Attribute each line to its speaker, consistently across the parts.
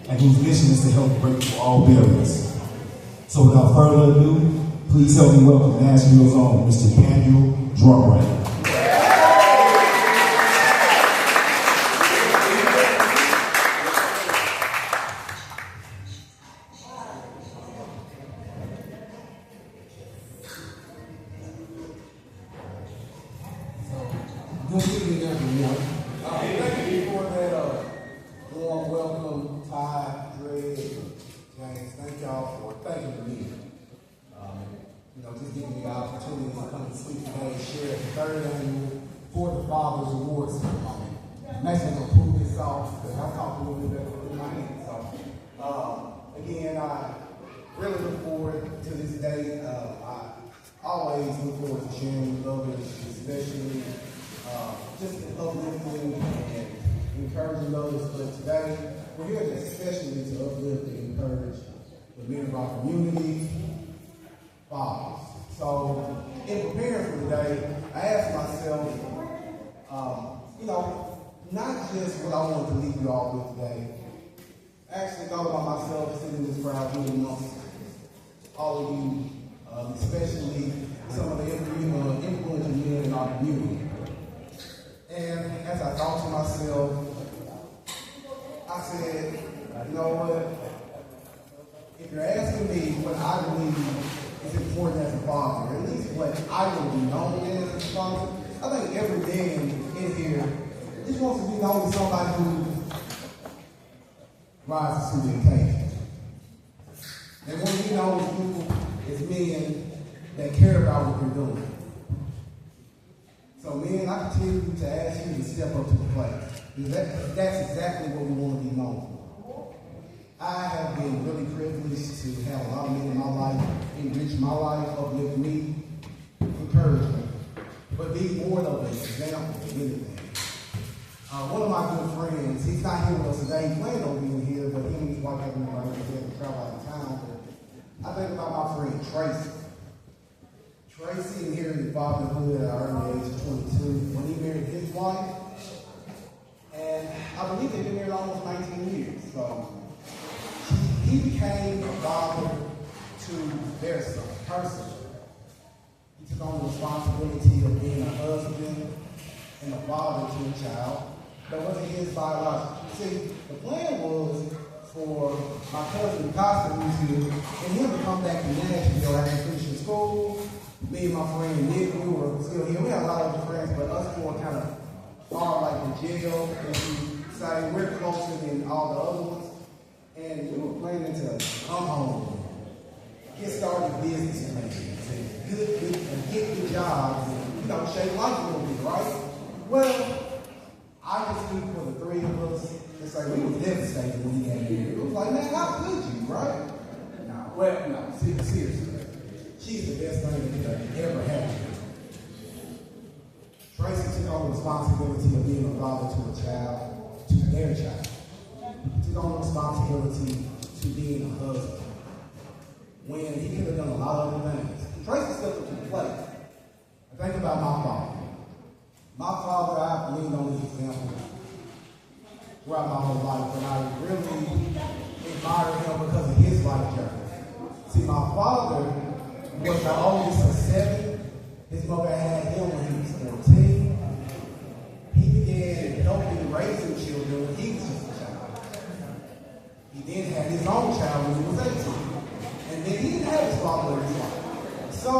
Speaker 1: and whose mission is to help break through all barriers. So without further ado, please help me welcome Nashville's own Mr. Daniel Drumray.
Speaker 2: Good evening, everyone. Thank you for that warm welcome, Ty, Greg, James. Thank y'all for thanking me. Just giving me the opportunity to come and speak today and share the third annual For the Fathers Awards ceremony. I'm actually going to pull this off because I talked a little bit better with my hands. So, again, I really look forward to this day. I always look forward to sharing with others, especially just uplifting and encouraging those. But today, we're here especially to uplift and encourage the men of our community, fathers. So, in preparing for today, I asked myself, not just what I wanted to leave you all with today. I actually thought about myself sitting in this crowd here amongst all of you, especially some of the influential men in our community. And as I thought to myself, I said, you know what? If you're asking me what I believe is important as a father, or at least what I will be known as a father, I think every man in here just wants to be known as somebody who rises to the occasion. And when you know people as men that care about what you're doing. So men, I continue to ask you to step up to the plate. Because that's exactly what we want to be known for. I have been really privileged to have a lot of men in my life enrich my life, uplift me, encourage me, but be more of an example of anything. One of my good friends, he's not here with us today. He planned on being here, but he and his wife haven't been able to travel out of town. But I think about my friend Tracy. Tracy inherited fatherhood at an early age of 22 when he married his wife. And I believe they've been married almost 19 years. So he became a father to their son, her son. He took on the responsibility of being a husband and a father to a child that wasn't his biological. See, the plan was for my cousin Costa, who's here, and him to come back to Nashville after finishing school. Me and my friend Nick, we were still here. We had a lot of other friends, but us four kind of are like the jail, and we say we're closer than all the other ones. And we were planning to come home, get started business plans, and get good jobs, and shape life a little bit, right? Well, I can speak for the three of us. It's like we were devastated when he got here. It was like, man, how could you, right? No, seriously. She's the best thing that ever happened. Tracy took on the responsibility of being a father to a child, to their child. He took on the responsibility to being a husband when he could have done a lot of other things. Tracy stepped up to the plate. I think about my father. My father, I've leaned on his example throughout my whole life, and I really admire him because of his life journey. See, my father was the oldest of 7. His mother had him when he was 14. He began helping raising children when he was just a child. He then had his own child when he was 18. And then he didn't have his father in his life. So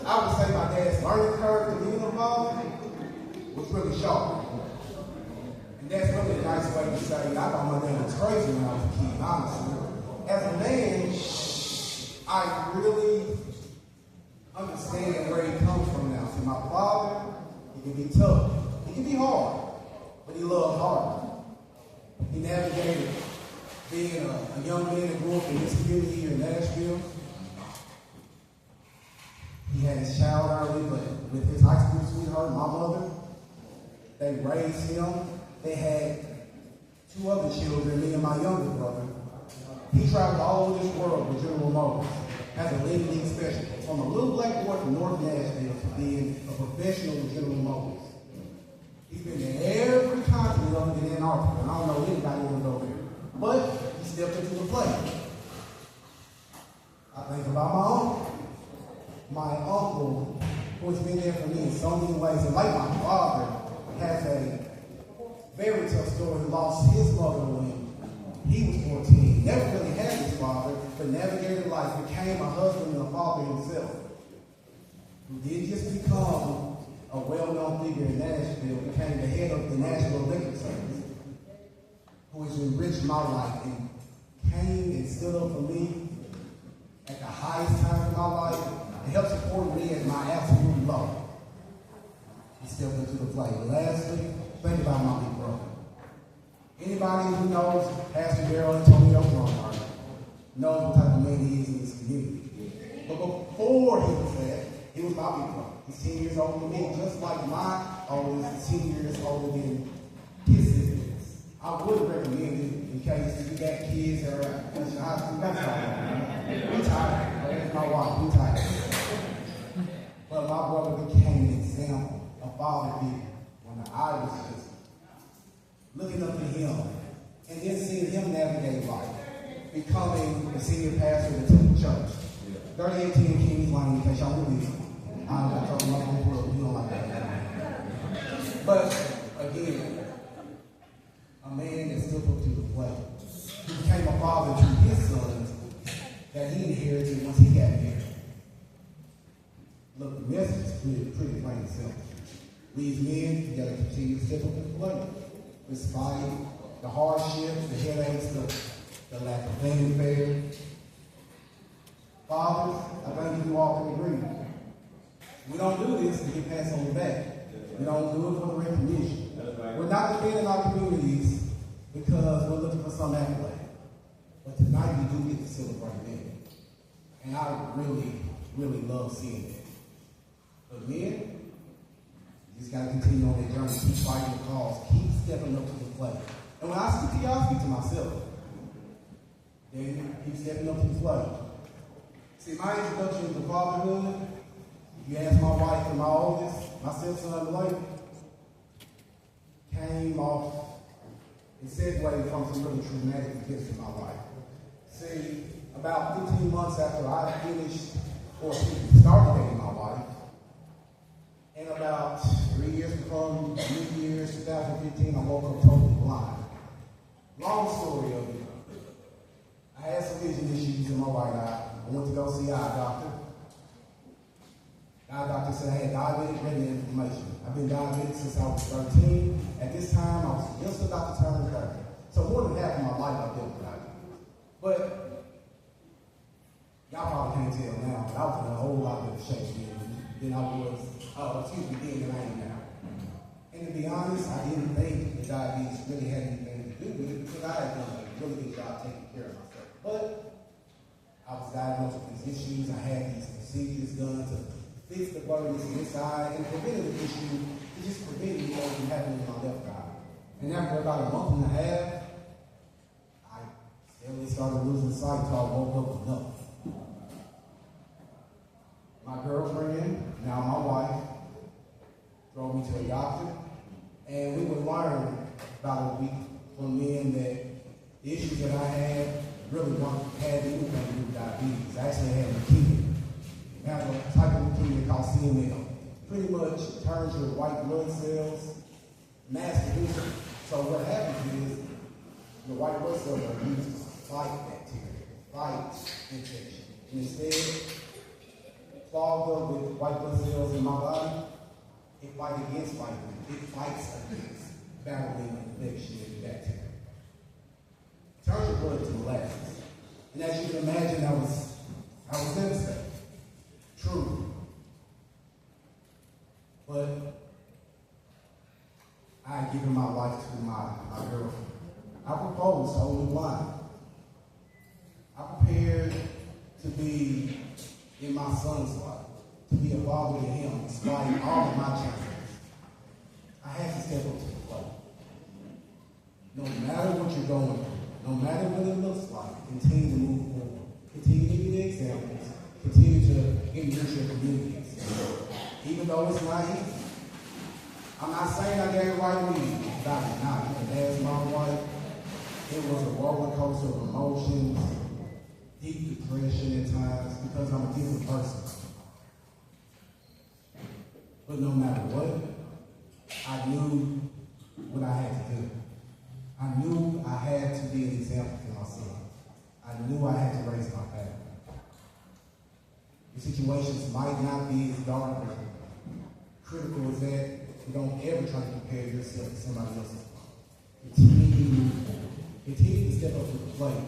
Speaker 2: I would say my dad's learning curve to being a father was really sharp. And that's really a nice way to say, I thought my dad was crazy when I was a kid, honestly. As a man, I really understand where he comes from now. See, my father, he can be tough. He can be hard, but he loved hard. He navigated being a young man that grew up in this community here in Nashville. He had his child early, but with his high school sweetheart, my mother, they raised him. They had 2 other children, me and my younger brother. He traveled all over this world with General Motors as a league specialist, from a little black boy from North Nashville to being a professional with General Motors. He's been to every continent other than Antarctica, and I don't know anybody who want to go there. But he stepped into the plate. I think about my uncle. My uncle, who has been there for me in so many ways, and like my father, has a very tough story. He lost his mother when he was 14. Never really had his father, but navigated life, became a husband and a father himself. Who didn't just become a well-known figure in Nashville, became the head of the Nashville Liquor Service, who has enriched my life and came and stood up for me at the highest time of my life and helped support me at my absolute low. He stepped into the plate. Lastly, think about my big brother. Anybody who knows Pastor Darrell Antonio Drummer knows what type of man he is in this community. But before he was that, he was my big brother. He's 10 years older than me, just like my oldest is 10 years older than his siblings. I would recommend it in case you got kids that are at your high school basketball. We tired. That's my wife. We tired. But my brother became an example, a father figure, when I was just looking up to him and then seeing him navigate life, becoming the senior pastor of the Temple Church. 3810 Kings Lane, in case y'all will be. I'm not talking about the world, you don't like that. But again, a man that stepped up to the plate. He became a father to his sons that he inherited once he got married. Look, the message is pretty plain and simple. We as men, you gotta continue to step up to the plate. Despite the hardships, the headaches, the lack of fanfare. Fathers, I think you all can agree. We don't do this to get pats on the back. We don't do it for the recognition. We're not defending our communities because we're looking for some accolade. But tonight we do get to celebrate men. And I really, really love seeing that. But men, you just got to continue on that journey. Keep fighting the cause. Keep stepping up to the plate. And when I speak to y'all, I speak to myself. Then keep stepping up to the plate. See, my introduction to fatherhood, if you ask my wife and my oldest, my stepson, Blake, came off and segued from some really traumatic events in my life. See, about 15 months after I finished, or started dating my wife, and about 3 years before New Year's 2015, I woke up totally blind. Long story of it. I had some vision issues in my right eye. I went to go see eye doctor. Eye doctor said I had diabetic retina inflammation. I've been diabetic since I was 13. At this time, I was just about to turn 30. So more than half of my life I've dealt with diabetes. But y'all probably can't tell now, but I was in a whole lot better shape than I was, then than I am now. And to be honest, I didn't think that diabetes really had anything to do with it because I had done a really good job taking care of myself. But I was diagnosed with these issues. I had these procedures done to fix the burdens inside and preventative issue to just prevent me from happening in my left eye. And after about a month and a half, I steadily started losing sight until I woke up enough. My girlfriend, now my wife, drove me to a doctor, and we would learn about a week from men that the issues that I had really had anything to do with diabetes. I actually had leukemia. I have a type of leukemia called CML. Pretty much turns your white blood cells mass producer. So what happens is your white blood cells are used to fight bacteria, fight infection. And instead, clogged up with white blood cells in my body, it fights against vitamin. It fights against battling infection and bacteria. Turns your blood to molasses. And as you can imagine, I was devastated. True. But I had given my life to my girlfriend. I proposed totally blind. I prepared to be in my son's life, to be a father to him, despite all of my challenges. I had to step up to the plate. No matter what you're going through, no matter what it looks like, continue to move forward. Continue to be the examples. Continue to enrich your communities. Even though it's not easy. I'm not saying I got it right immediately. I did not. You can ask my wife. It was a roller coaster of emotions. depression at times because I'm a different person. But no matter what, I knew what I had to do. I knew I had to be an example for my son. I knew I had to raise my family. The situations might not be as dark or critical as that. You don't ever try to compare yourself to somebody else's. Continue to step up to the plate.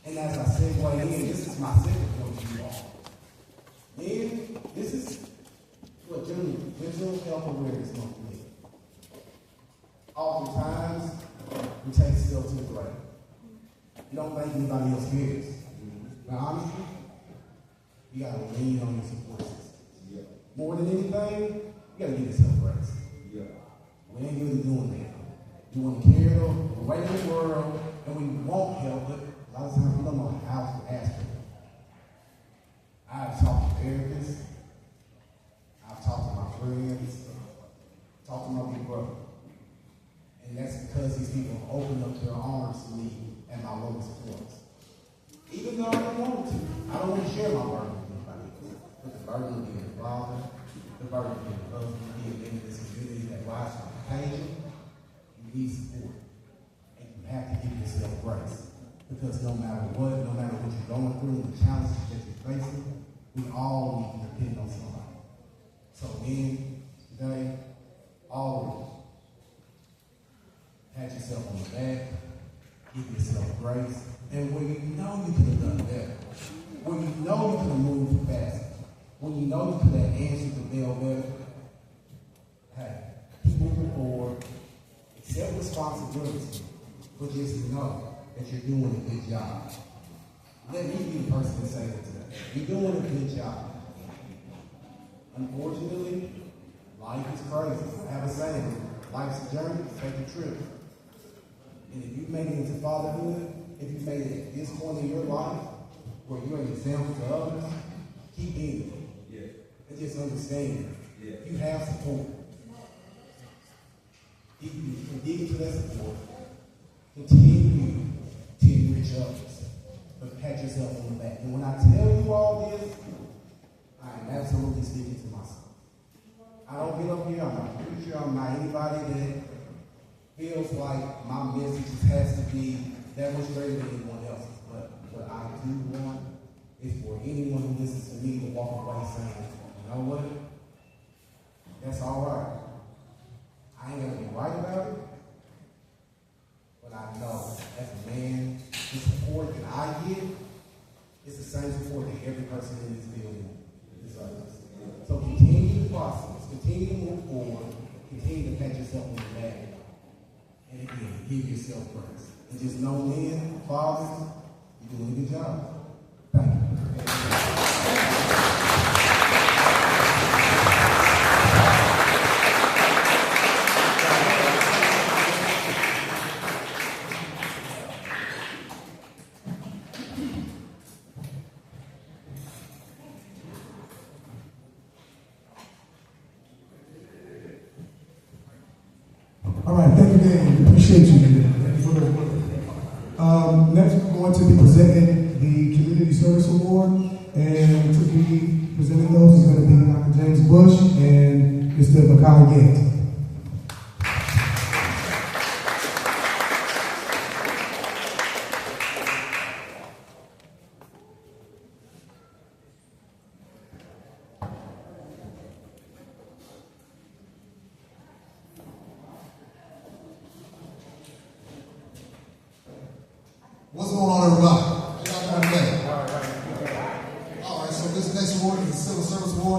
Speaker 2: And as I segue in, this is my second point to you all. Then, this is what mental health awareness month means. Oftentimes, we take self to the grave. You don't think anybody else cares. But honestly, you gotta lean on your support system. Yeah. More than anything, you gotta give yourself grace. Yeah. We ain't really doing that. We want to carry the weight of the world, and we won't help it. A lot of times we don't know how to ask for it. I've talked to therapists. I've talked to my friends. Talked to my big brother. And that's because these people open up their arms to me at my lowest points. Even though I don't want to. I don't want to share my burden with anybody else. But the burden of being a father, the burden of being a husband, being in this community that rises to the occasion, you need support. And you have to give yourself grace. Because no matter what you're going through, the challenges that you're facing, we all need to depend on somebody. So men, today, always pat yourself on the back, give yourself grace, and when you know you could have done better, when you know you could have moved faster, when you know you could have answered the bell better, hey, keep moving forward, accept responsibility, but just know that you're doing a good job. Let me be the person to say that today. You're doing a good job. Unfortunately, life is crazy. I have a saying, life's a journey, take a trip. And if you've made it into fatherhood, if you've made it at this point in your life, where you're an example to others, keep being it. Yeah. And just understand, you have support. If you can dig into that support, continue to enrich others, but pat yourself on the back. And when I tell you all this, I am absolutely speaking to myself. I don't get up here, I'm not a preacher, I'm not anybody that feels like my message has to be that much greater than anyone else's. But what I do want is for anyone who listens to me to walk away saying, you know what? That's all right. I ain't gonna be right about it, but I know as a man, the support that I get is the same support that every person in this building deserves. So continue the process, continue to move forward, continue to pat yourself on the back, and again, give yourself grace. And just know, men, fathers, you're doing a good job. Thank you.
Speaker 3: All right, thank you, Dan. We appreciate you. Thank you for those words. Next, we're going to be presenting the Community Service Award, and to be presenting those is going to be Dr. James Bush and Mr. Makai Gant.
Speaker 4: What's going on, everybody? How y'all doing today? All right, so this next award is the Civil Service Award.